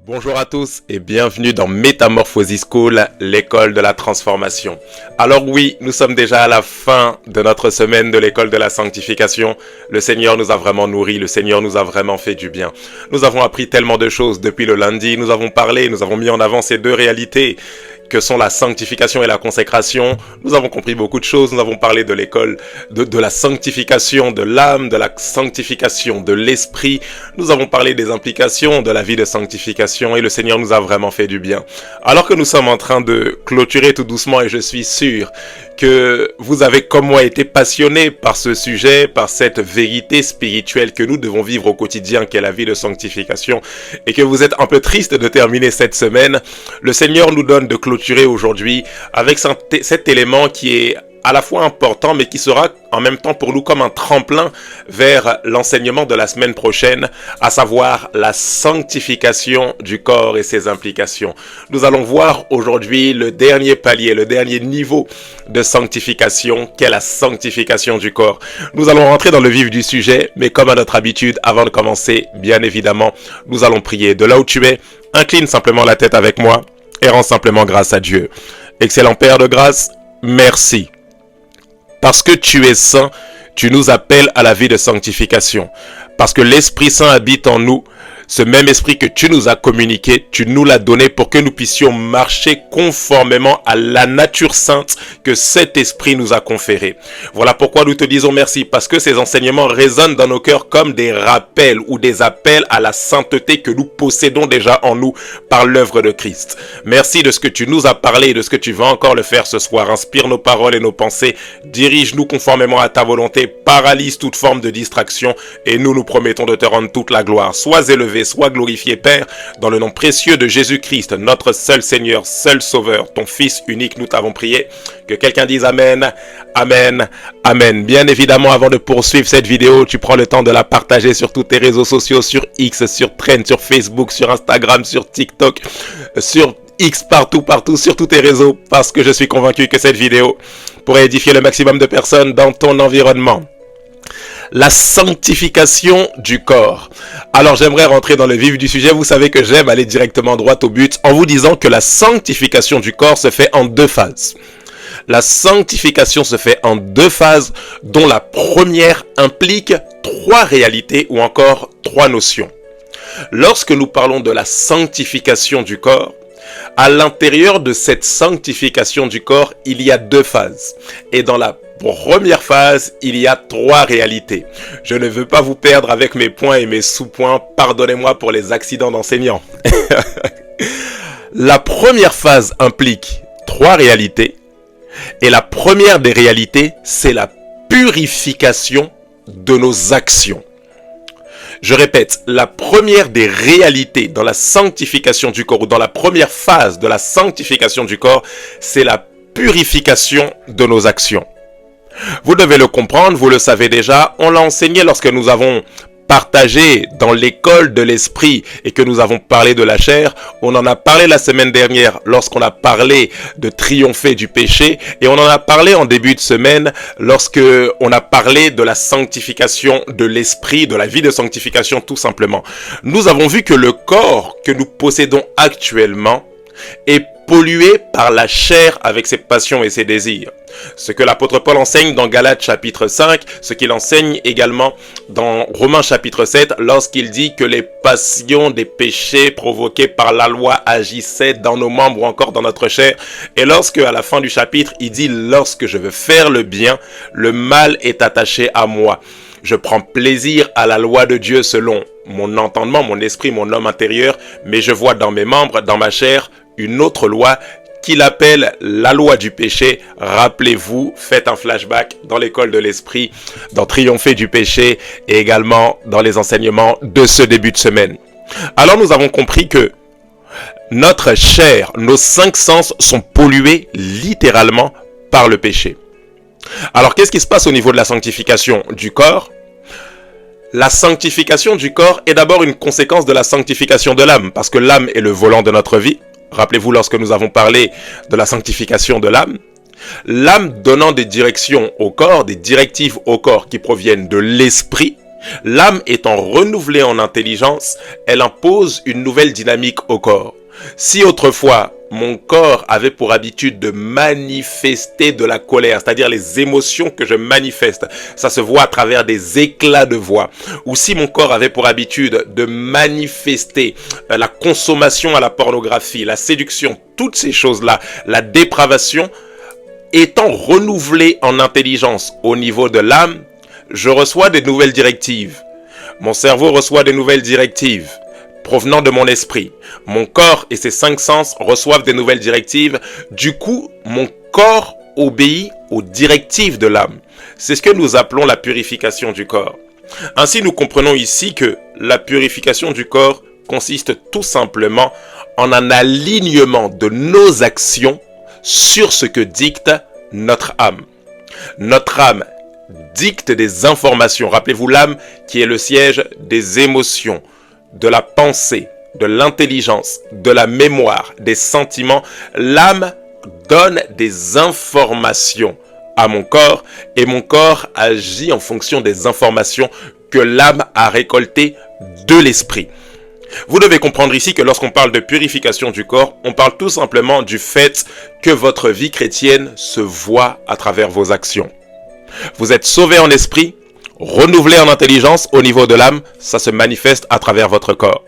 Bonjour à tous et bienvenue dans Metamorphosis School, l'école de la transformation. Alors oui, nous sommes déjà à la fin de notre semaine de l'école de la sanctification. Le Seigneur nous a vraiment nourris, le Seigneur nous a vraiment fait du bien. Nous avons appris tellement de choses depuis le lundi, nous avons parlé, nous avons mis en avant ces deux réalités que sont la sanctification et la consécration. Nous avons compris beaucoup de choses, nous avons parlé de l'école, de la sanctification de l'âme, de la sanctification de l'esprit. Nous avons parlé des implications de la vie de sanctification et le Seigneur nous a vraiment fait du bien. Alors que nous sommes en train de clôturer tout doucement et je suis sûr que vous avez comme moi été passionné par ce sujet, par cette vérité spirituelle que nous devons vivre au quotidien qu'est la vie de sanctification et que vous êtes un peu triste de terminer cette semaine, le Seigneur nous donne de clôturer aujourd'hui avec cet élément qui est à la fois important mais qui sera en même temps pour nous comme un tremplin vers l'enseignement de la semaine prochaine, à savoir la sanctification du corps et ses implications. Nous allons voir aujourd'hui le dernier palier, le dernier niveau de sanctification qu'est la sanctification du corps. Nous allons rentrer dans le vif du sujet, mais comme à notre habitude, avant de commencer, bien évidemment, nous allons prier. De là où tu es, incline simplement la tête avec moi et rends simplement grâce à Dieu. Excellent Père de grâce, merci. Parce que tu es saint, tu nous appelles à la vie de sanctification. Parce que l'Esprit Saint habite en nous, ce même esprit que tu nous as communiqué, tu nous l'as donné pour que nous puissions marcher conformément à la nature sainte que cet esprit nous a conférée. Voilà pourquoi nous te disons merci, parce que ces enseignements résonnent dans nos cœurs comme des rappels ou des appels à la sainteté que nous possédons déjà en nous par l'œuvre de Christ. Merci de ce que tu nous as parlé et de ce que tu vas encore le faire ce soir. Inspire nos paroles et nos pensées, dirige-nous conformément à ta volonté, paralyse toute forme de distraction et nous promettons de te rendre toute la gloire. Sois élevé, sois glorifié, Père, dans le nom précieux de Jésus-Christ, notre seul Seigneur, seul Sauveur, ton Fils unique, nous t'avons prié. Que quelqu'un dise Amen, Amen, Amen. Bien évidemment, avant de poursuivre cette vidéo, tu prends le temps de la partager sur tous tes réseaux sociaux, sur X, sur Trend, sur Facebook, sur Instagram, sur TikTok, sur X, partout, sur tous tes réseaux, parce que je suis convaincu que cette vidéo pourrait édifier le maximum de personnes dans ton environnement. La sanctification du corps. Alors j'aimerais rentrer dans le vif du sujet. Vous savez que j'aime aller directement droit au but en vous disant que la sanctification du corps se fait en deux phases. La sanctification se fait en deux phases dont la première implique trois réalités ou encore trois notions. Lorsque nous parlons de la sanctification du corps, à l'intérieur de cette sanctification du corps, il y a deux phases. Et dans la première phase, il y a trois réalités. Je ne veux pas vous perdre avec mes points et mes sous-points. Pardonnez-moi pour les accidents d'enseignants. La première phase implique trois réalités. Et la première des réalités, c'est la purification de nos actions. Je répète, la première des réalités dans la sanctification du corps ou dans la première phase de la sanctification du corps, c'est la purification de nos actions. Vous devez le comprendre, vous le savez déjà, on l'a enseigné lorsque nous avons partagé dans l'école de l'esprit et que nous avons parlé de la chair. On en a parlé la semaine dernière lorsqu'on a parlé de triompher du péché et on en a parlé en début de semaine lorsque on a parlé de la sanctification de l'esprit, de la vie de sanctification tout simplement. Nous avons vu que le corps que nous possédons actuellement est pollué par la chair avec ses passions et ses désirs. Ce que l'apôtre Paul enseigne dans Galates chapitre 5, ce qu'il enseigne également dans Romains chapitre 7, lorsqu'il dit que les passions des péchés provoqués par la loi agissaient dans nos membres ou encore dans notre chair. Et lorsque, à la fin du chapitre, il dit « Lorsque je veux faire le bien, le mal est attaché à moi. Je prends plaisir à la loi de Dieu selon mon entendement, mon esprit, mon homme intérieur, mais je vois dans mes membres, dans ma chair, une autre loi qu'il appelle la loi du péché. » Rappelez-vous, faites un flashback dans l'école de l'esprit, dans Triompher du péché et également dans les enseignements de ce début de semaine. Alors nous avons compris que notre chair, nos cinq sens sont pollués littéralement par le péché. Alors qu'est-ce qui se passe au niveau de la sanctification du corps? La sanctification du corps est d'abord une conséquence de la sanctification de l'âme, parce que l'âme est le volant de notre vie. Rappelez-vous lorsque nous avons parlé de la sanctification de l'âme. L'âme donnant des directions au corps, des directives au corps qui proviennent de l'esprit, L'âme étant renouvelée en intelligence, elle impose une nouvelle dynamique au corps. Si autrefois, mon corps avait pour habitude de manifester de la colère, c'est-à-dire les émotions que je manifeste, ça se voit à travers des éclats de voix, ou si mon corps avait pour habitude de manifester la consommation à la pornographie, la séduction, toutes ces choses-là, la dépravation, étant renouvelée en intelligence au niveau de l'âme, je reçois des nouvelles directives. Mon cerveau reçoit des nouvelles directives provenant de mon esprit. Mon corps et ses 5 sens reçoivent des nouvelles directives. Du coup, mon corps obéit aux directives de l'âme. C'est ce que nous appelons la purification du corps. Ainsi, nous comprenons ici que la purification du corps consiste tout simplement en un alignement de nos actions sur ce que dicte notre âme. Notre âme dicte des informations. Rappelez-vous l'âme qui est le siège des émotions, de la pensée, de l'intelligence, de la mémoire, des sentiments. L'âme donne des informations à mon corps et mon corps agit en fonction des informations que l'âme a récoltées de l'esprit. Vous devez comprendre ici que lorsqu'on parle de purification du corps, on parle tout simplement du fait que votre vie chrétienne se voit à travers vos actions. Vous êtes sauvé en esprit, renouvelé en intelligence au niveau de l'âme, ça se manifeste à travers votre corps.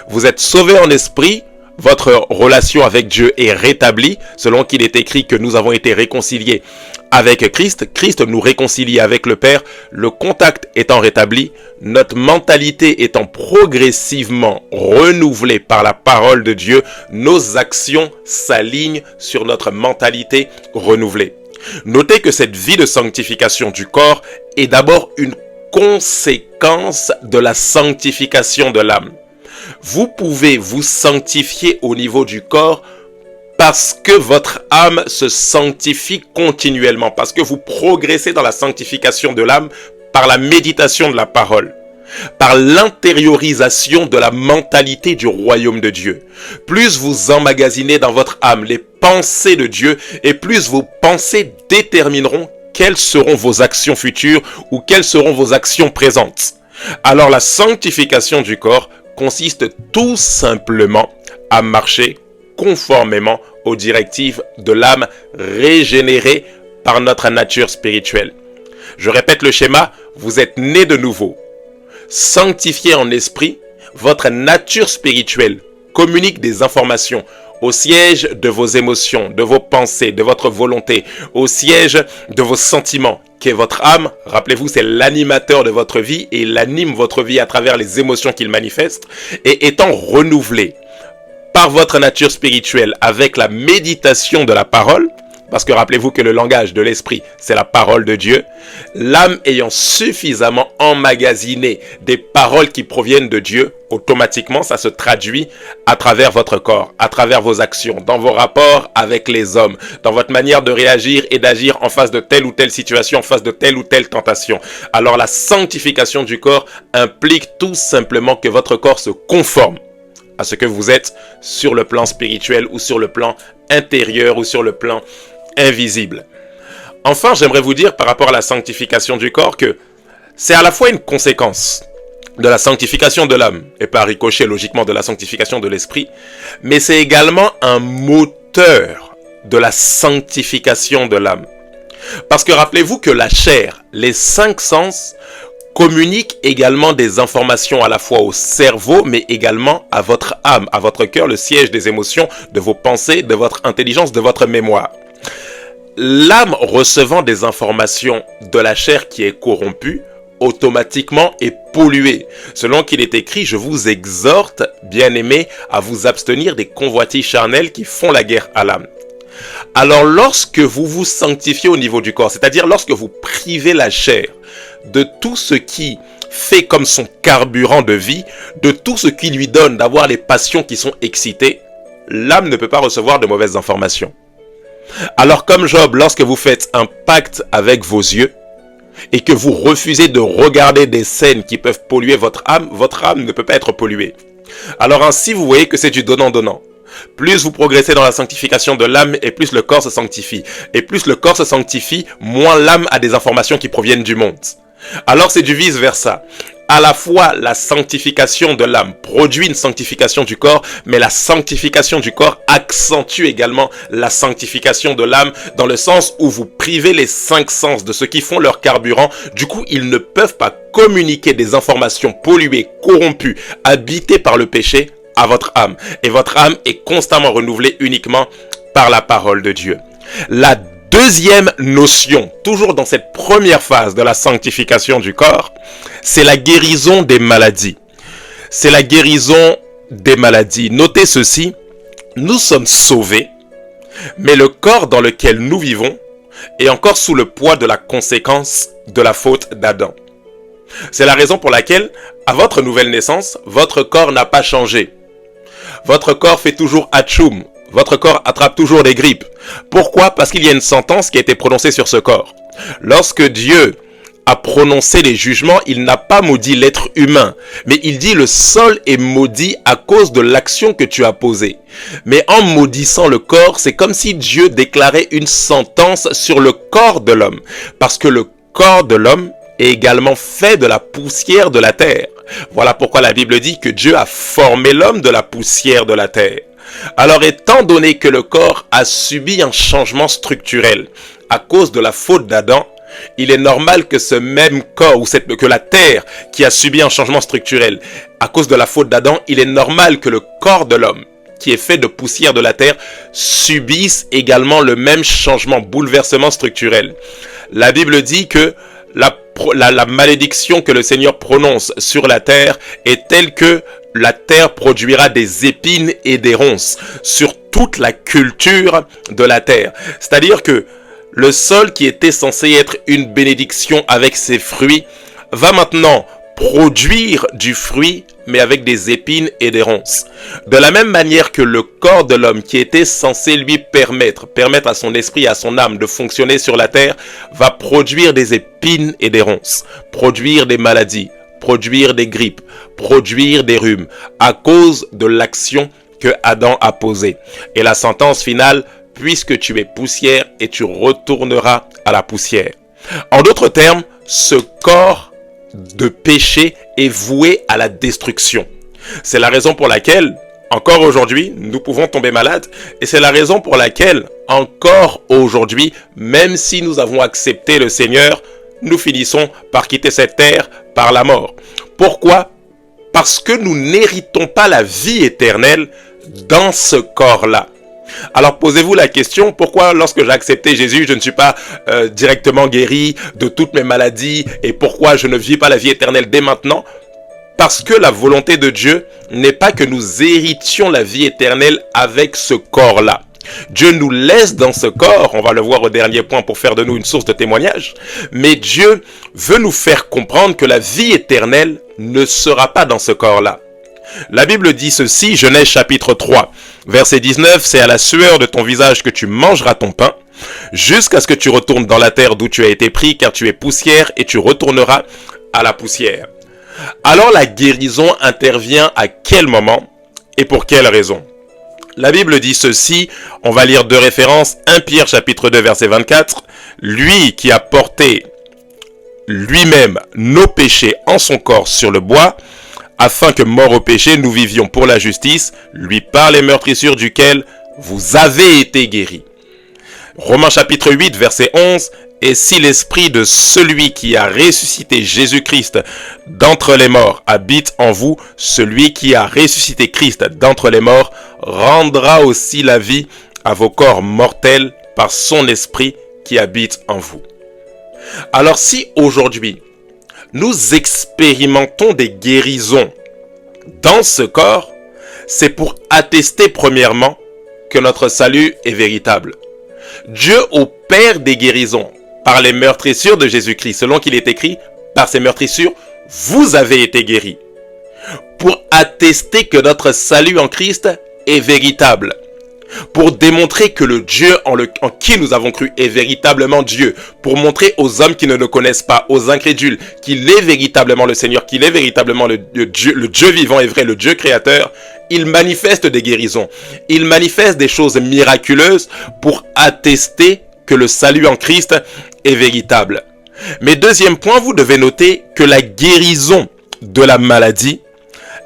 Vous êtes sauvé en esprit, votre relation avec Dieu est rétablie, selon qu'il est écrit que nous avons été réconciliés avec Christ. Christ nous réconcilie avec le Père, le contact étant rétabli, notre mentalité étant progressivement renouvelée par la parole de Dieu, nos actions s'alignent sur notre mentalité renouvelée. Notez que cette vie de sanctification du corps est d'abord une conséquence de la sanctification de l'âme. Vous pouvez vous sanctifier au niveau du corps parce que votre âme se sanctifie continuellement, parce que vous progressez dans la sanctification de l'âme par la méditation de la parole, par l'intériorisation de la mentalité du royaume de Dieu. Plus vous emmagasinez dans votre âme les pensées de Dieu, et plus vos pensées détermineront quelles seront vos actions futures ou quelles seront vos actions présentes. Alors la sanctification du corps consiste tout simplement à marcher conformément aux directives de l'âme régénérée par notre nature spirituelle. Je répète le schéma, vous êtes né de nouveau. Sanctifié en esprit, votre nature spirituelle communique des informations au siège de vos émotions, de vos pensées, de votre volonté, au siège de vos sentiments, qui est votre âme. Rappelez-vous, c'est l'animateur de votre vie et il anime votre vie à travers les émotions qu'il manifeste. Et étant renouvelé par votre nature spirituelle avec la méditation de la parole, parce que rappelez-vous que le langage de l'esprit, c'est la parole de Dieu. L'âme ayant suffisamment emmagasiné des paroles qui proviennent de Dieu, automatiquement, ça se traduit à travers votre corps, à travers vos actions, dans vos rapports avec les hommes, dans votre manière de réagir et d'agir en face de telle ou telle situation, en face de telle ou telle tentation. Alors la sanctification du corps implique tout simplement que votre corps se conforme à ce que vous êtes sur le plan spirituel ou sur le plan intérieur ou sur le plan invisible. Enfin, j'aimerais vous dire par rapport à la sanctification du corps que c'est à la fois une conséquence de la sanctification de l'âme et par ricochet logiquement de la sanctification de l'esprit, mais c'est également un moteur de la sanctification de l'âme. Parce que rappelez-vous que la chair, les 5 sens, communiquent également des informations à la fois au cerveau, mais également à votre âme, à votre cœur, le siège des émotions, de vos pensées, de votre intelligence, de votre mémoire. L'âme recevant des informations de la chair qui est corrompue, automatiquement est polluée. Selon qu'il est écrit, je vous exhorte, bien-aimés, à vous abstenir des convoitises charnelles qui font la guerre à l'âme. Alors lorsque vous vous sanctifiez au niveau du corps, c'est-à-dire lorsque vous privez la chair de tout ce qui fait comme son carburant de vie, de tout ce qui lui donne d'avoir les passions qui sont excitées, l'âme ne peut pas recevoir de mauvaises informations. Alors comme Job, lorsque vous faites un pacte avec vos yeux et que vous refusez de regarder des scènes qui peuvent polluer votre âme ne peut pas être polluée. Alors ainsi, vous voyez que c'est du donnant-donnant. Plus vous progressez dans la sanctification de l'âme et plus le corps se sanctifie. Et plus le corps se sanctifie, moins l'âme a des informations qui proviennent du monde. Alors c'est du vice-versa. à la fois la sanctification de l'âme produit une sanctification du corps, mais la sanctification du corps accentue également la sanctification de l'âme, dans le sens où vous privez les 5 sens de ce qui font leur carburant. Du coup, ils ne peuvent pas communiquer des informations polluées, corrompues, habitées par le péché à votre âme. Et votre âme est constamment renouvelée uniquement par la parole de Dieu. La deuxième notion, toujours dans cette première phase de la sanctification du corps, c'est la guérison des maladies. C'est la guérison des maladies. Notez ceci, nous sommes sauvés, mais le corps dans lequel nous vivons est encore sous le poids de la conséquence de la faute d'Adam. C'est la raison pour laquelle, à votre nouvelle naissance, votre corps n'a pas changé. Votre corps fait toujours atchoum. Votre corps attrape toujours des grippes. Pourquoi? Parce qu'il y a une sentence qui a été prononcée sur ce corps. Lorsque Dieu a prononcé les jugements, il n'a pas maudit l'être humain, mais il dit le sol est maudit à cause de l'action que tu as posée. Mais en maudissant le corps, c'est comme si Dieu déclarait une sentence sur le corps de l'homme, parce que le corps de l'homme est également fait de la poussière de la terre. Voilà pourquoi la Bible dit que Dieu a formé l'homme de la poussière de la terre. Alors, étant donné que le corps a subi un changement structurel à cause de la faute d'Adam, il est normal que ce même corps, que la terre qui a subi un changement structurel à cause de la faute d'Adam, il est normal que le corps de l'homme, qui est fait de poussière de la terre, subisse également le même changement, bouleversement structurel. La Bible dit que la malédiction que le Seigneur prononce sur la terre est telle que la terre produira des épines et des ronces sur toute la culture de la terre. C'est-à-dire que le sol qui était censé être une bénédiction avec ses fruits va maintenant produire du fruit, mais avec des épines et des ronces. De la même manière que le corps de l'homme qui était censé lui permettre à son esprit et à son âme de fonctionner sur la terre, va produire des épines et des ronces, produire des maladies, produire des grippes, produire des rhumes, à cause de l'action que Adam a posée. Et la sentence finale, puisque tu es poussière et tu retourneras à la poussière. En d'autres termes, ce corps de péché est voué à la destruction. C'est la raison pour laquelle, encore aujourd'hui, nous pouvons tomber malades. Et c'est la raison pour laquelle, encore aujourd'hui, même si nous avons accepté le Seigneur, nous finissons par quitter cette terre par la mort. Pourquoi? Parce que nous n'héritons pas la vie éternelle dans ce corps-là. Alors posez-vous la question, pourquoi lorsque j'ai accepté Jésus, je ne suis pas directement guéri de toutes mes maladies, et pourquoi je ne vis pas la vie éternelle dès maintenant? Parce que la volonté de Dieu n'est pas que nous héritions la vie éternelle avec ce corps-là. Dieu nous laisse dans ce corps, on va le voir au dernier point pour faire de nous une source de témoignage, mais Dieu veut nous faire comprendre que la vie éternelle ne sera pas dans ce corps-là. La Bible dit ceci, Genèse chapitre 3, verset 19, c'est à la sueur de ton visage que tu mangeras ton pain, jusqu'à ce que tu retournes dans la terre d'où tu as été pris, car tu es poussière et tu retourneras à la poussière. Alors la guérison intervient à quel moment et pour quelle raison? La Bible dit ceci, on va lire deux références, 1 Pierre chapitre 2 verset 24, lui qui a porté lui-même nos péchés en son corps sur le bois, afin que mort au péché, nous vivions pour la justice, lui par les meurtrissures duquel vous avez été guéris. Romains chapitre 8 verset 11, et si l'esprit de celui qui a ressuscité Jésus-Christ d'entre les morts habite en vous, celui qui a ressuscité Christ d'entre les morts rendra aussi la vie à vos corps mortels par son esprit qui habite en vous. Alors si aujourd'hui, nous expérimentons des guérisons dans ce corps, c'est pour attester premièrement que notre salut est véritable. Dieu opère des guérisons par les meurtrissures de Jésus-Christ, selon qu'il est écrit, par ces meurtrissures, vous avez été guéris. Pour attester que notre salut en Christ est véritable. Pour démontrer que le Dieu en qui nous avons cru est véritablement Dieu. Pour montrer aux hommes qui ne le connaissent pas, aux incrédules, qu'il est véritablement le Seigneur, qu'il est véritablement le Dieu vivant et vrai, le Dieu créateur. Il manifeste des guérisons. Il manifeste des choses miraculeuses pour attester que le salut en Christ est véritable. Mais deuxième point, vous devez noter que la guérison de la maladie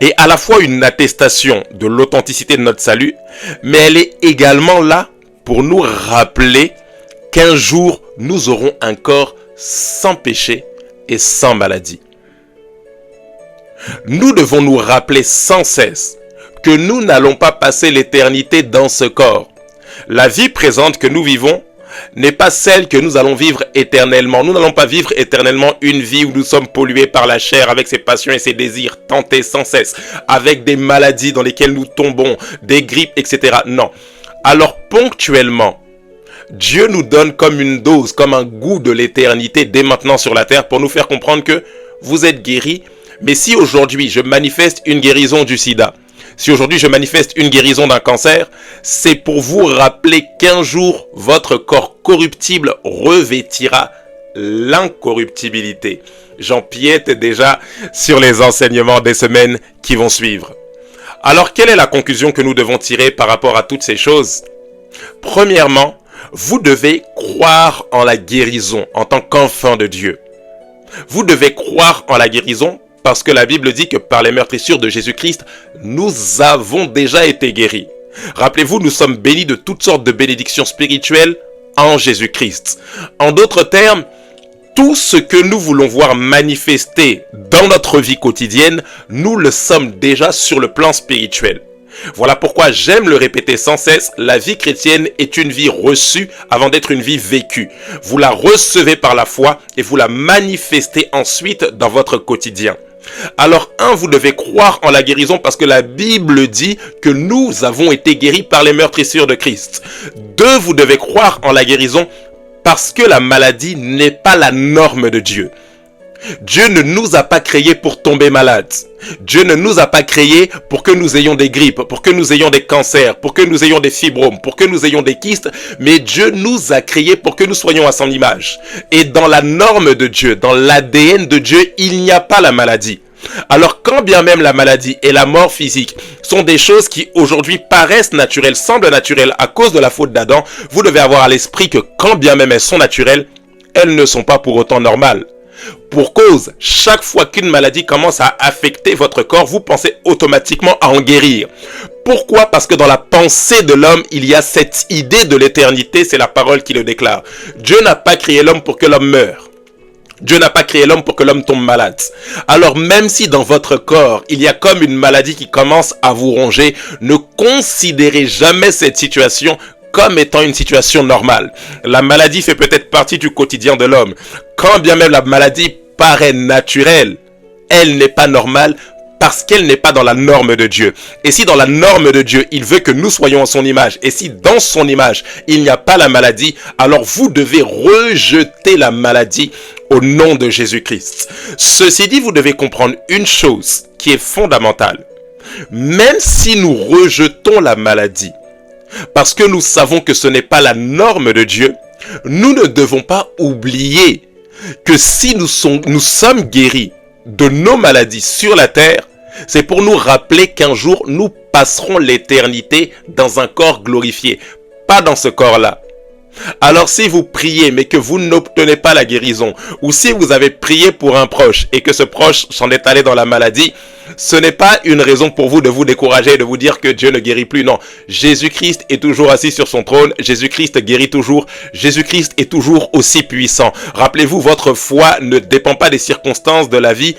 est à la fois une attestation de l'authenticité de notre salut, mais elle est également là pour nous rappeler qu'un jour, nous aurons un corps sans péché et sans maladie. Nous devons nous rappeler sans cesse que nous n'allons pas passer l'éternité dans ce corps. La vie présente que nous vivons n'est pas celle que nous allons vivre éternellement. Nous n'allons pas vivre éternellement une vie où nous sommes pollués par la chair avec ses passions et ses désirs tentés sans cesse, avec des maladies dans lesquelles nous tombons, des grippes, etc. Non. Alors ponctuellement, Dieu nous donne comme une dose, comme un goût de l'éternité dès maintenant sur la terre pour nous faire comprendre que vous êtes guéris. Mais si aujourd'hui je manifeste une guérison du sida, si aujourd'hui je manifeste une guérison d'un cancer, c'est pour vous rappeler qu'un jour, votre corps corruptible revêtira l'incorruptibilité. J'empiète déjà sur les enseignements des semaines qui vont suivre. Alors, quelle est la conclusion que nous devons tirer par rapport à toutes ces choses? Premièrement, vous devez croire en la guérison en tant qu'enfant de Dieu. Vous devez croire en la guérison parce que la Bible dit que par les meurtrissures de Jésus-Christ, nous avons déjà été guéris. Rappelez-vous, nous sommes bénis de toutes sortes de bénédictions spirituelles en Jésus-Christ. En d'autres termes, tout ce que nous voulons voir manifester dans notre vie quotidienne, nous le sommes déjà sur le plan spirituel. Voilà pourquoi j'aime le répéter sans cesse, la vie chrétienne est une vie reçue avant d'être une vie vécue. Vous la recevez par la foi et vous la manifestez ensuite dans votre quotidien. Alors, vous devez croire en la guérison parce que la Bible dit que nous avons été guéris par les meurtrissures de Christ. 2, vous devez croire en la guérison parce que la maladie n'est pas la norme de Dieu. Dieu ne nous a pas créés pour tomber malades. Dieu ne nous a pas créés pour que nous ayons des grippes, pour que nous ayons des cancers, pour que nous ayons des fibromes, pour que nous ayons des kystes. Mais Dieu nous a créés pour que nous soyons à son image. Et dans la norme de Dieu, dans l'ADN de Dieu, il n'y a pas la maladie. Alors quand bien même la maladie et la mort physique sont des choses qui aujourd'hui paraissent naturelles, semblent naturelles à cause de la faute d'Adam, vous devez avoir à l'esprit que quand bien même elles sont naturelles, elles ne sont pas pour autant normales. Pour cause, chaque fois qu'une maladie commence à affecter votre corps, vous pensez automatiquement à en guérir. Pourquoi? Parce que dans la pensée de l'homme, il y a cette idée de l'éternité, c'est la parole qui le déclare. Dieu n'a pas créé l'homme pour que l'homme meure. Dieu n'a pas créé l'homme pour que l'homme tombe malade. Alors même si dans votre corps, il y a comme une maladie qui commence à vous ronger, ne considérez jamais cette situation comme étant une situation normale. La maladie fait peut-être partie du quotidien de l'homme. Quand bien même la maladie paraît naturelle, elle n'est pas normale parce qu'elle n'est pas dans la norme de Dieu. Et si dans la norme de Dieu, il veut que nous soyons à son image, et si dans son image, il n'y a pas la maladie, alors vous devez rejeter la maladie au nom de Jésus-Christ. Ceci dit, vous devez comprendre une chose qui est fondamentale. Même si nous rejetons la maladie, parce que nous savons que ce n'est pas la norme de Dieu, nous ne devons pas oublier que si nous sommes guéris de nos maladies sur la terre, c'est pour nous rappeler qu'un jour nous passerons l'éternité dans un corps glorifié, pas dans ce corps-là. Alors si vous priez mais que vous n'obtenez pas la guérison, ou si vous avez prié pour un proche et que ce proche s'en est allé dans la maladie, ce n'est pas une raison pour vous de vous décourager et de vous dire que Dieu ne guérit plus. Non, Jésus-Christ est toujours assis sur son trône, Jésus-Christ guérit toujours, Jésus-Christ est toujours aussi puissant. Rappelez-vous, votre foi ne dépend pas des circonstances de la vie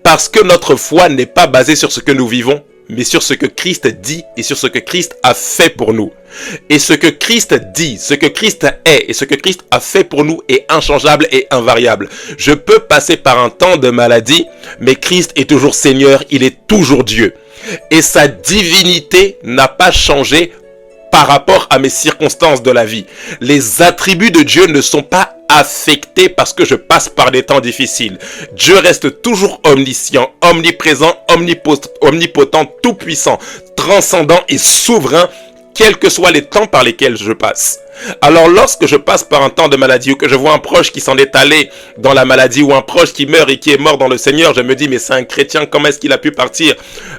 parce que notre foi n'est pas basée sur ce que nous vivons, mais sur ce que Christ dit et sur ce que Christ a fait pour nous. Et ce que Christ dit, ce que Christ est et ce que Christ a fait pour nous est inchangeable et invariable. Je peux passer par un temps de maladie, mais Christ est toujours Seigneur, il est toujours Dieu. Et sa divinité n'a pas changé par rapport à mes circonstances de la vie. Les attributs de Dieu ne sont pas affectés parce que je passe par des temps difficiles. Dieu reste toujours omniscient, omniprésent, omnipotent, tout-puissant, transcendant et souverain, quels que soient les temps par lesquels je passe. Alors lorsque je passe par un temps de maladie ou que je vois un proche qui s'en est allé dans la maladie ou un proche qui meurt et qui est mort dans le Seigneur, je me dis mais c'est un chrétien, comment est-ce qu'il a pu partir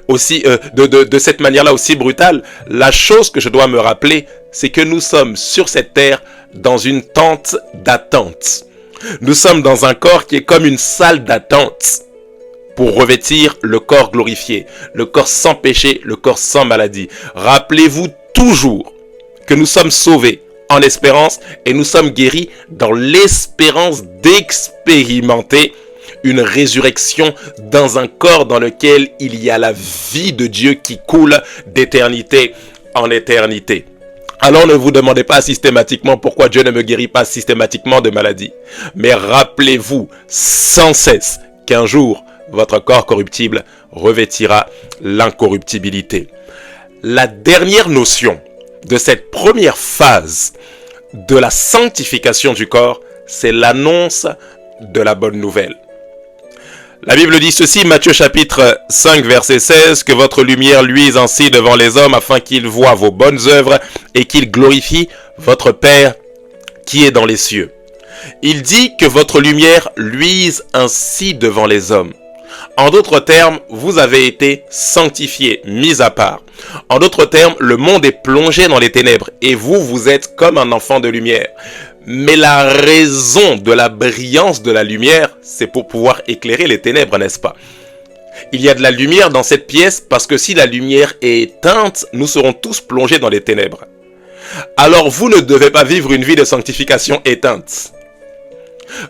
aussi de cette manière-là aussi brutale? La chose que je dois me rappeler, c'est que nous sommes sur cette terre dans une tente d'attente. Nous sommes dans un corps qui est comme une salle d'attente pour revêtir le corps glorifié, le corps sans péché, le corps sans maladie. Rappelez-vous toujours que nous sommes sauvés en espérance et nous sommes guéris dans l'espérance d'expérimenter une résurrection dans un corps dans lequel il y a la vie de Dieu qui coule d'éternité en éternité. Alors ne vous demandez pas systématiquement pourquoi Dieu ne me guérit pas systématiquement de maladie. Mais rappelez-vous sans cesse qu'un jour, votre corps corruptible revêtira l'incorruptibilité. La dernière notion de cette première phase de la sanctification du corps, c'est l'annonce de la bonne nouvelle. La Bible dit ceci, Matthieu chapitre 5 verset 16, que votre lumière luise ainsi devant les hommes afin qu'ils voient vos bonnes œuvres et qu'ils glorifient votre Père qui est dans les cieux. Il dit que votre lumière luise ainsi devant les hommes. En d'autres termes, vous avez été sanctifiés, mis à part. En d'autres termes, le monde est plongé dans les ténèbres et vous, vous êtes comme un enfant de lumière. Mais la raison de la brillance de la lumière, c'est pour pouvoir éclairer les ténèbres, n'est-ce pas? Il y a de la lumière dans cette pièce parce que si la lumière est éteinte, nous serons tous plongés dans les ténèbres. Alors vous ne devez pas vivre une vie de sanctification éteinte.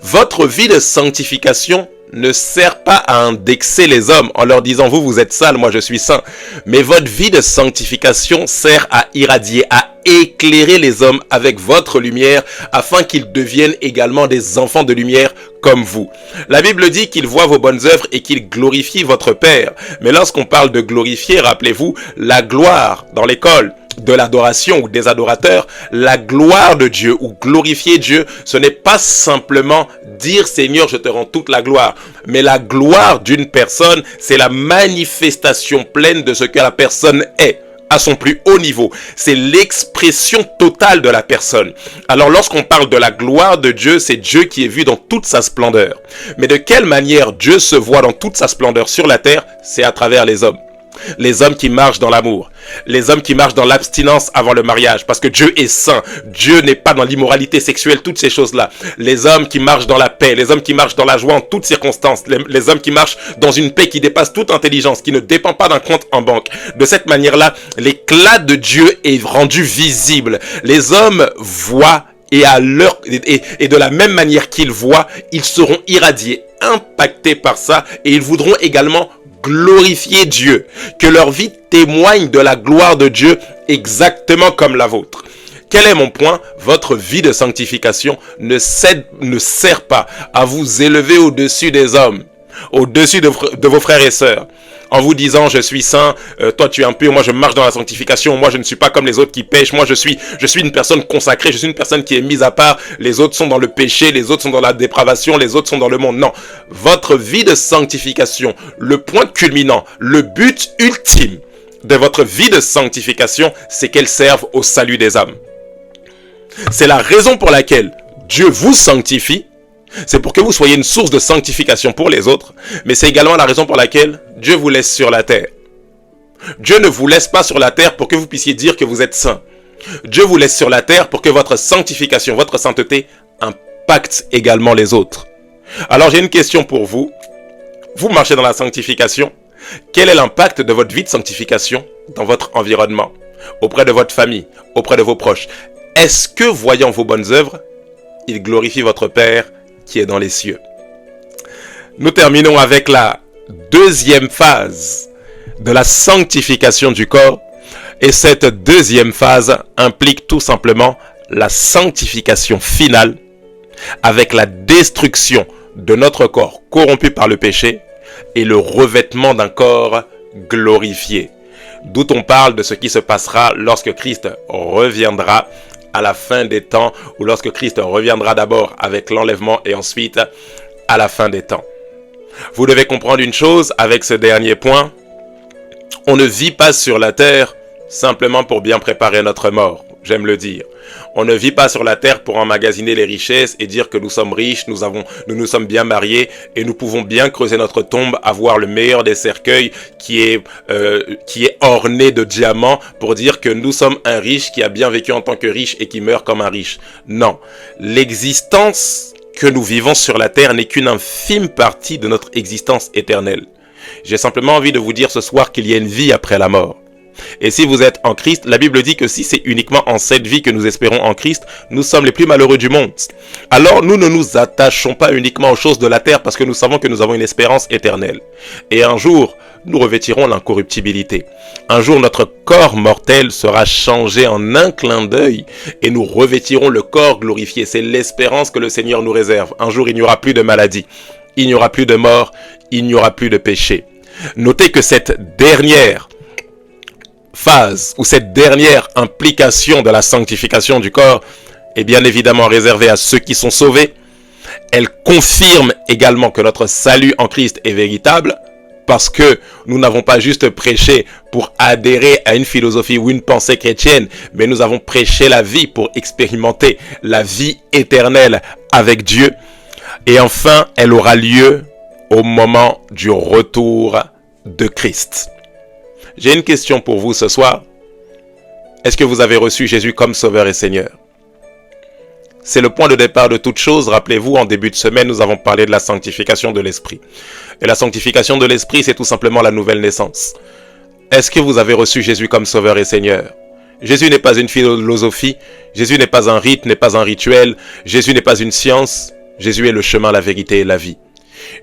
Votre vie de sanctification ne sert pas à indexer les hommes en leur disant vous êtes sales, moi je suis saint. Mais votre vie de sanctification sert à irradier, à éclairer les hommes avec votre lumière afin qu'ils deviennent également des enfants de lumière comme vous. La Bible dit qu'il voit vos bonnes œuvres et qu'il glorifie votre Père. Mais lorsqu'on parle de glorifier, rappelez-vous, la gloire dans l'école de l'adoration ou des adorateurs, la gloire de Dieu ou glorifier Dieu, ce n'est pas simplement dire Seigneur je te rends toute la gloire, mais la gloire d'une personne, c'est la manifestation pleine de ce que la personne est à son plus haut niveau. C'est l'expression totale de la personne. Alors lorsqu'on parle de la gloire de Dieu, c'est Dieu qui est vu dans toute sa splendeur. Mais de quelle manière Dieu se voit dans toute sa splendeur sur la terre? C'est à travers les hommes. Les hommes qui marchent dans l'amour, les hommes qui marchent dans l'abstinence avant le mariage, parce que Dieu est saint, Dieu n'est pas dans l'immoralité sexuelle, toutes ces choses-là. Les hommes qui marchent dans la paix, les hommes qui marchent dans la joie en toutes circonstances, les hommes qui marchent dans une paix qui dépasse toute intelligence, qui ne dépend pas d'un compte en banque. De cette manière-là, l'éclat de Dieu est rendu visible. Les hommes voient et de la même manière qu'ils voient, ils seront irradiés, impactés par ça, et ils voudront également glorifier Dieu, que leur vie témoigne de la gloire de Dieu exactement comme la vôtre. Quel est mon point? Votre vie de sanctification ne sert pas à vous élever au-dessus des hommes, au-dessus de vos frères et sœurs, en vous disant je suis saint, toi tu es impur, moi je marche dans la sanctification, moi je ne suis pas comme les autres qui pêchent, moi je suis une personne consacrée, je suis une personne qui est mise à part, les autres sont dans le péché, les autres sont dans la dépravation, les autres sont dans le monde. Non, votre vie de sanctification, le point culminant, le but ultime de votre vie de sanctification, c'est qu'elle serve au salut des âmes. C'est la raison pour laquelle Dieu vous sanctifie. C'est pour que vous soyez une source de sanctification pour les autres, mais c'est également la raison pour laquelle Dieu vous laisse sur la terre. Dieu ne vous laisse pas sur la terre pour que vous puissiez dire que vous êtes saint. Dieu vous laisse sur la terre pour que votre sanctification, votre sainteté impacte également les autres. Alors j'ai une question pour vous. Vous marchez dans la sanctification. Quel est l'impact de votre vie de sanctification dans votre environnement, auprès de votre famille, auprès de vos proches? Est-ce que, voyant vos bonnes œuvres, il glorifie votre Père qui est dans les cieux? Nous terminons avec la deuxième phase de la sanctification du corps. Et cette deuxième phase implique tout simplement la sanctification finale avec la destruction de notre corps corrompu par le péché et le revêtement d'un corps glorifié. D'où on parle de ce qui se passera lorsque Christ reviendra à la fin des temps, ou lorsque Christ reviendra d'abord avec l'enlèvement et ensuite à la fin des temps. Vous devez comprendre une chose avec ce dernier point. On ne vit pas sur la terre simplement pour bien préparer notre mort, j'aime le dire. On ne vit pas sur la terre pour emmagasiner les richesses et dire que nous sommes riches, nous nous sommes bien mariés et nous pouvons bien creuser notre tombe, avoir le meilleur des cercueils qui est orné de diamants pour dire que nous sommes un riche qui a bien vécu en tant que riche et qui meurt comme un riche. Non, l'existence que nous vivons sur la terre n'est qu'une infime partie de notre existence éternelle. J'ai simplement envie de vous dire ce soir qu'il y a une vie après la mort. Et si vous êtes en Christ, la Bible dit que si c'est uniquement en cette vie que nous espérons en Christ, nous sommes les plus malheureux du monde. Alors nous ne nous attachons pas uniquement aux choses de la terre parce que nous savons que nous avons une espérance éternelle. Et un jour, nous revêtirons l'incorruptibilité. Un jour, notre corps mortel sera changé en un clin d'œil et nous revêtirons le corps glorifié. C'est l'espérance que le Seigneur nous réserve. Un jour, il n'y aura plus de maladie, il n'y aura plus de mort, il n'y aura plus de péché. Notez que cette dernière phase ou cette dernière implication de la sanctification du corps est bien évidemment réservée à ceux qui sont sauvés. Elle confirme également que notre salut en Christ est véritable parce que nous n'avons pas juste prêché pour adhérer à une philosophie ou une pensée chrétienne, mais nous avons prêché la vie pour expérimenter la vie éternelle avec Dieu. Et enfin, elle aura lieu au moment du retour de Christ. J'ai une question pour vous ce soir. Est-ce que vous avez reçu Jésus comme Sauveur et Seigneur? C'est le point de départ de toute chose. Rappelez-vous, en début de semaine, nous avons parlé de la sanctification de l'esprit. Et la sanctification de l'esprit, c'est tout simplement la nouvelle naissance. Est-ce que vous avez reçu Jésus comme Sauveur et Seigneur? Jésus n'est pas une philosophie. Jésus n'est pas un rite, n'est pas un rituel. Jésus n'est pas une science. Jésus est le chemin, la vérité et la vie.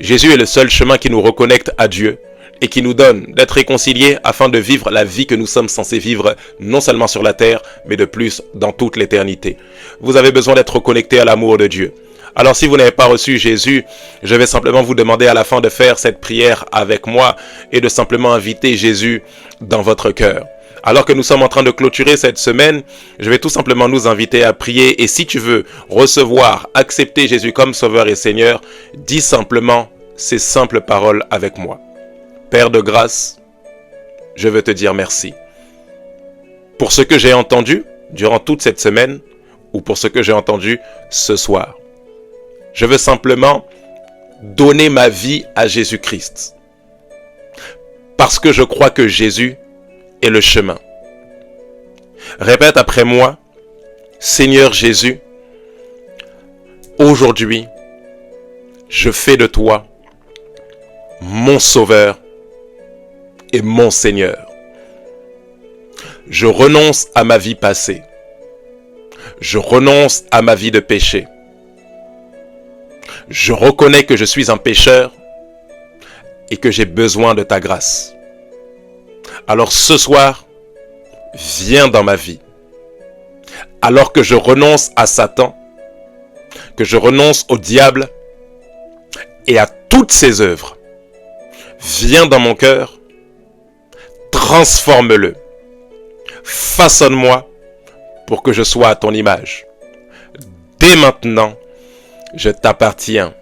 Jésus est le seul chemin qui nous reconnecte à Dieu et qui nous donne d'être réconciliés afin de vivre la vie que nous sommes censés vivre non seulement sur la terre, mais de plus dans toute l'éternité. Vous avez besoin d'être connecté à l'amour de Dieu. Alors si vous n'avez pas reçu Jésus, je vais simplement vous demander à la fin de faire cette prière avec moi et de simplement inviter Jésus dans votre cœur. Alors que nous sommes en train de clôturer cette semaine, je vais tout simplement nous inviter à prier. Et si tu veux recevoir, accepter Jésus comme Sauveur et Seigneur, dis simplement ces simples paroles avec moi. Père de grâce, je veux te dire merci pour ce que j'ai entendu durant toute cette semaine ou pour ce que j'ai entendu ce soir. Je veux simplement donner ma vie à Jésus-Christ parce que je crois que Jésus est le chemin. Répète après moi, Seigneur Jésus, aujourd'hui, je fais de toi mon Sauveur et mon Seigneur. Je renonce à ma vie passée. Je renonce à ma vie de péché. Je reconnais que je suis un pécheur et que j'ai besoin de ta grâce. Alors ce soir, viens dans ma vie. Alors que je renonce à Satan, que je renonce au diable et à toutes ses œuvres, viens dans mon cœur, transforme-le, façonne-moi pour que je sois à ton image. Dès maintenant, je t'appartiens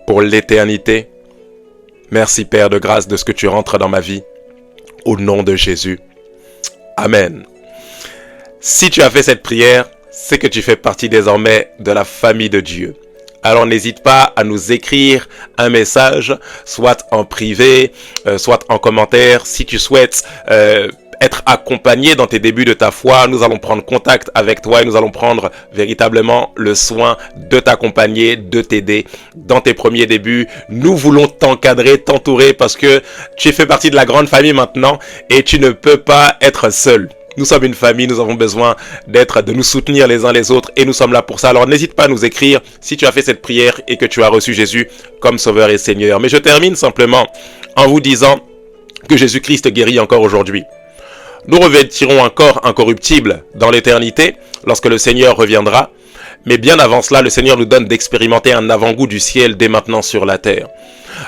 pour l'éternité. Merci Père de grâce de ce que tu rentres dans ma vie. Au nom de Jésus. Amen. Si tu as fait cette prière, c'est que tu fais partie désormais de la famille de Dieu. Alors n'hésite pas à nous écrire un message, soit en privé, soit en commentaire. Si tu souhaites être accompagné dans tes débuts de ta foi, nous allons prendre contact avec toi et nous allons prendre véritablement le soin de t'accompagner, de t'aider dans tes premiers débuts. Nous voulons t'encadrer, t'entourer parce que tu fais partie de la grande famille maintenant et tu ne peux pas être seul. Nous sommes une famille, nous avons besoin de nous soutenir les uns les autres et nous sommes là pour ça. Alors n'hésite pas à nous écrire si tu as fait cette prière et que tu as reçu Jésus comme Sauveur et Seigneur. Mais je termine simplement en vous disant que Jésus-Christ guérit encore aujourd'hui. Nous revêtirons un corps incorruptible dans l'éternité lorsque le Seigneur reviendra. Mais bien avant cela, le Seigneur nous donne d'expérimenter un avant-goût du ciel dès maintenant sur la terre.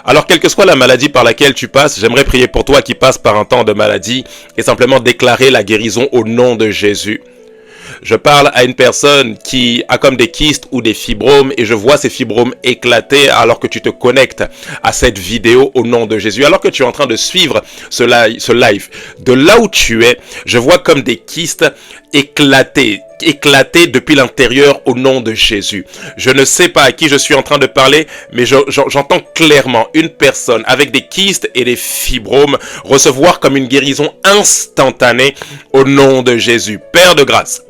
Alors, quelle que soit la maladie par laquelle tu passes, j'aimerais prier pour toi qui passes par un temps de maladie et simplement déclarer la guérison au nom de Jésus. Je parle à une personne qui a comme des kystes ou des fibromes et je vois ces fibromes éclater alors que tu te connectes à cette vidéo au nom de Jésus. Alors que tu es en train de suivre ce live, de là où tu es, je vois comme des kystes éclater depuis l'intérieur au nom de Jésus. Je ne sais pas à qui je suis en train de parler, mais j'entends clairement une personne avec des kystes et des fibromes recevoir comme une guérison instantanée au nom de Jésus. Père de grâce,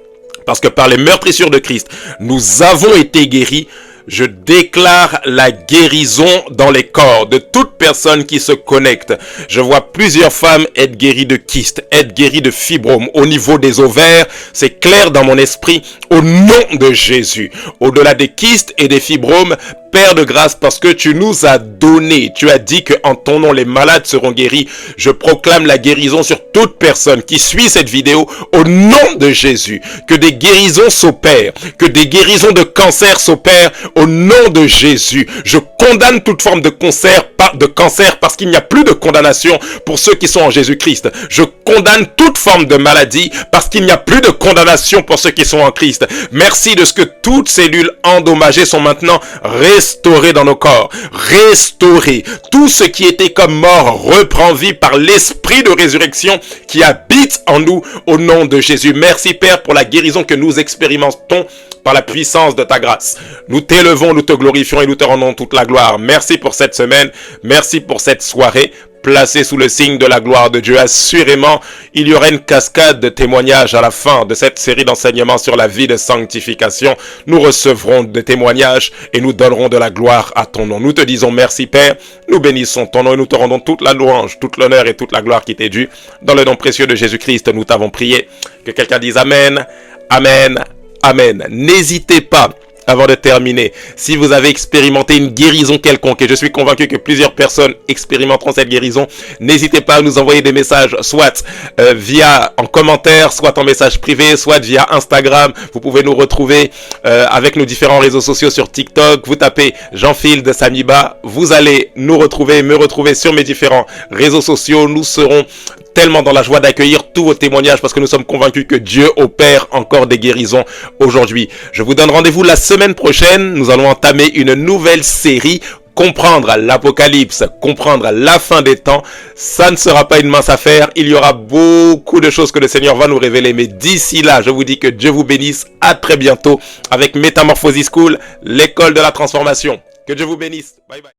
parce que par les meurtrissures de Christ, nous avons été guéris. Je déclare la guérison dans les corps de toute personne qui se connecte. Je vois plusieurs femmes être guéries de kystes, être guéries de fibromes au niveau des ovaires. C'est clair dans mon esprit au nom de Jésus. Au-delà des kystes et des fibromes, Père de grâce, parce que tu nous as donné, tu as dit que en ton nom les malades seront guéris. Je proclame la guérison sur toute personne qui suit cette vidéo au nom de Jésus. Que des guérisons s'opèrent, que des guérisons de cancer s'opèrent au nom de Jésus. Je condamne toute forme de cancer parce qu'il n'y a plus de condamnation pour ceux qui sont en Jésus-Christ. Je condamne toute forme de maladie parce qu'il n'y a plus de condamnation pour ceux qui sont en Christ. Merci de ce que toutes cellules endommagées sont maintenant restaurées dans nos corps. Restaurées. Tout ce qui était comme mort reprend vie par l'esprit de résurrection qui habite en nous au nom de Jésus. Merci Père pour la guérison que nous expérimentons par la puissance de ta grâce. Nous t'élevons, nous te glorifions et nous te rendons toute la gloire. Merci pour cette semaine. Merci pour cette soirée placée sous le signe de la gloire de Dieu. Assurément, il y aura une cascade de témoignages à la fin de cette série d'enseignements sur la vie de sanctification. Nous recevrons des témoignages et nous donnerons de la gloire à ton nom. Nous te disons merci Père. Nous bénissons ton nom et nous te rendons toute la louange, toute l'honneur et toute la gloire qui t'est due. Dans le nom précieux de Jésus-Christ, nous t'avons prié. Que quelqu'un dise Amen, Amen, Amen. N'hésitez pas, avant de terminer, si vous avez expérimenté une guérison quelconque, et je suis convaincu que plusieurs personnes expérimenteront cette guérison, n'hésitez pas à nous envoyer des messages, soit via en commentaire, soit en message privé, soit via Instagram. Vous pouvez nous retrouver avec nos différents réseaux sociaux sur TikTok. Vous tapez Jean-Phil de Samiba, vous allez nous retrouver, me retrouver sur mes différents réseaux sociaux. Nous serons tellement dans la joie d'accueillir tous vos témoignages parce que nous sommes convaincus que Dieu opère encore des guérisons aujourd'hui. Je vous donne rendez-vous la semaine prochaine. Nous allons entamer une nouvelle série. Comprendre l'Apocalypse, comprendre la fin des temps, ça ne sera pas une mince affaire. Il y aura beaucoup de choses que le Seigneur va nous révéler. Mais d'ici là, je vous dis que Dieu vous bénisse. À très bientôt avec Métamorphosis School, l'école de la transformation. Que Dieu vous bénisse. Bye bye.